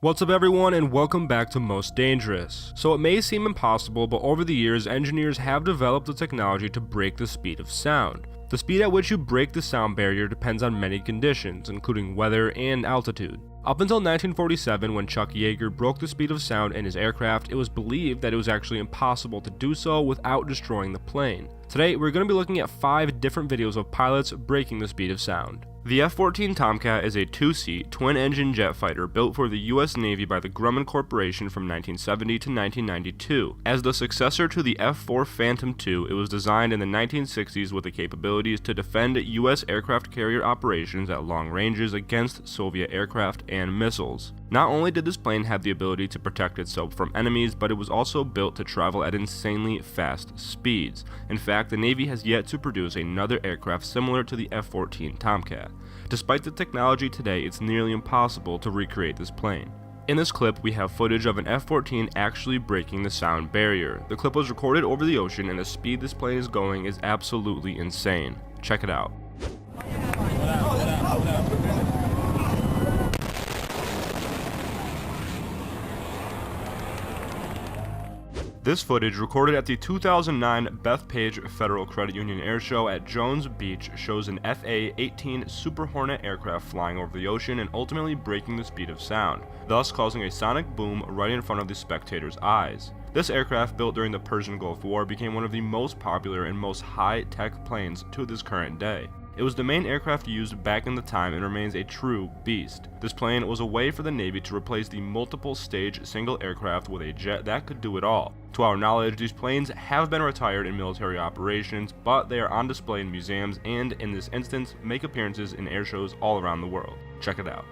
What's up everyone, and welcome back to Most Dangerous. So it may seem impossible, but over the years engineers have developed the technology to break the speed of sound. The speed at which you break the sound barrier depends on many conditions, including weather and altitude. Up until 1947, when Chuck Yeager broke the speed of sound in his aircraft, it was believed that it was actually impossible to do so without destroying the plane. Today, we're going to be looking at 5 different videos of pilots breaking the speed of sound. The F-14 Tomcat is a two-seat, twin-engine jet fighter built for the U.S. Navy by the Grumman Corporation from 1970 to 1992. As the successor to the F-4 Phantom II, it was designed in the 1960s with the capabilities to defend U.S. aircraft carrier operations at long ranges against Soviet aircraft and missiles. Not only did this plane have the ability to protect itself from enemies, but it was also built to travel at insanely fast speeds. In fact, the Navy has yet to produce another aircraft similar to the F-14 Tomcat. Despite the technology today, it's nearly impossible to recreate this plane. In this clip, we have footage of an F-14 actually breaking the sound barrier. The clip was recorded over the ocean, and the speed this plane is going is absolutely insane. Check it out. This footage, recorded at the 2009 Bethpage Federal Credit Union Air Show at Jones Beach, shows an FA-18 Super Hornet aircraft flying over the ocean and ultimately breaking the speed of sound, thus causing a sonic boom right in front of the spectators' eyes. This aircraft, built during the Persian Gulf War, became one of the most popular and most high-tech planes to this current day. It was the main aircraft used back in the time and remains a true beast. This plane was a way for the Navy to replace the multiple stage single aircraft with a jet that could do it all. To our knowledge, these planes have been retired in military operations, but they are on display in museums and, in this instance, make appearances in air shows all around the world. Check it out.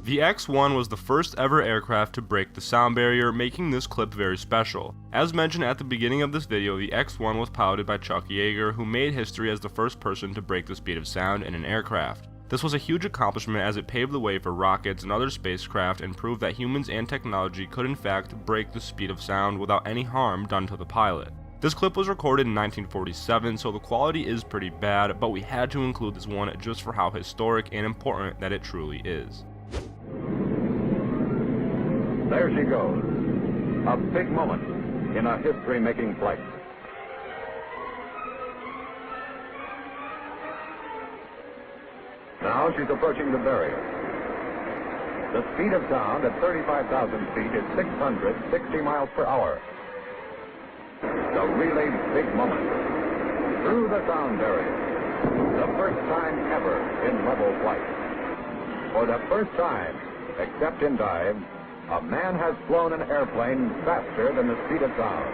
The X-1 was the first ever aircraft to break the sound barrier, making this clip very special. As mentioned at the beginning of this video, the X-1 was piloted by Chuck Yeager, who made history as the first person to break the speed of sound in an aircraft. This was a huge accomplishment as it paved the way for rockets and other spacecraft and proved that humans and technology could in fact break the speed of sound without any harm done to the pilot. This clip was recorded in 1947, so the quality is pretty bad, but we had to include this one just for how historic and important that it truly is. There she goes, a big moment in a history-making flight. Now she's approaching the barrier. The speed of sound at 35,000 feet is 660 miles per hour. The really big moment. Through the sound barrier. The first time ever in level flight. For the first time, except in dive, a man has flown an airplane faster than the speed of sound.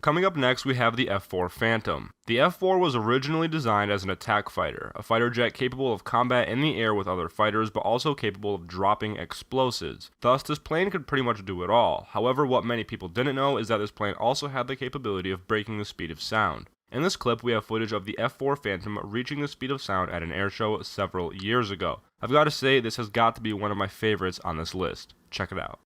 Coming up next, we have the F-4 Phantom. The F-4 was originally designed as an attack fighter, a fighter jet capable of combat in the air with other fighters, but also capable of dropping explosives. Thus, this plane could pretty much do it all. However, what many people didn't know is that this plane also had the capability of breaking the speed of sound. In this clip, we have footage of the F-4 Phantom reaching the speed of sound at an air show several years ago. I've got to say, this has got to be one of my favorites on this list. Check it out.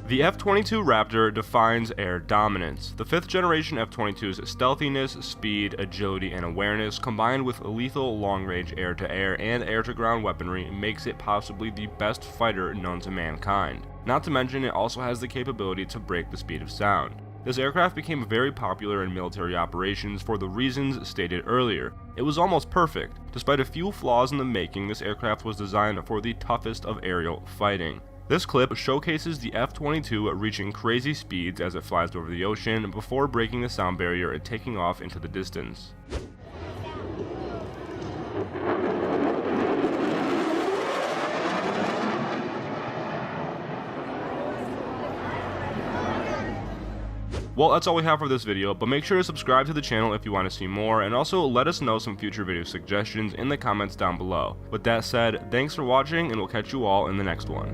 The F-22 Raptor defines air dominance. The 5th generation F-22's stealthiness, speed, agility, and awareness, combined with lethal long-range air-to-air and air-to-ground weaponry, makes it possibly the best fighter known to mankind. Not to mention, it also has the capability to break the speed of sound. This aircraft became very popular in military operations for the reasons stated earlier. It was almost perfect. Despite a few flaws in the making, this aircraft was designed for the toughest of aerial fighting. This clip showcases the F-22 reaching crazy speeds as it flies over the ocean before breaking the sound barrier and taking off into the distance. Well, that's all we have for this video, but make sure to subscribe to the channel if you want to see more, and also let us know some future video suggestions in the comments down below. With that said, thanks for watching, and we'll catch you all in the next one.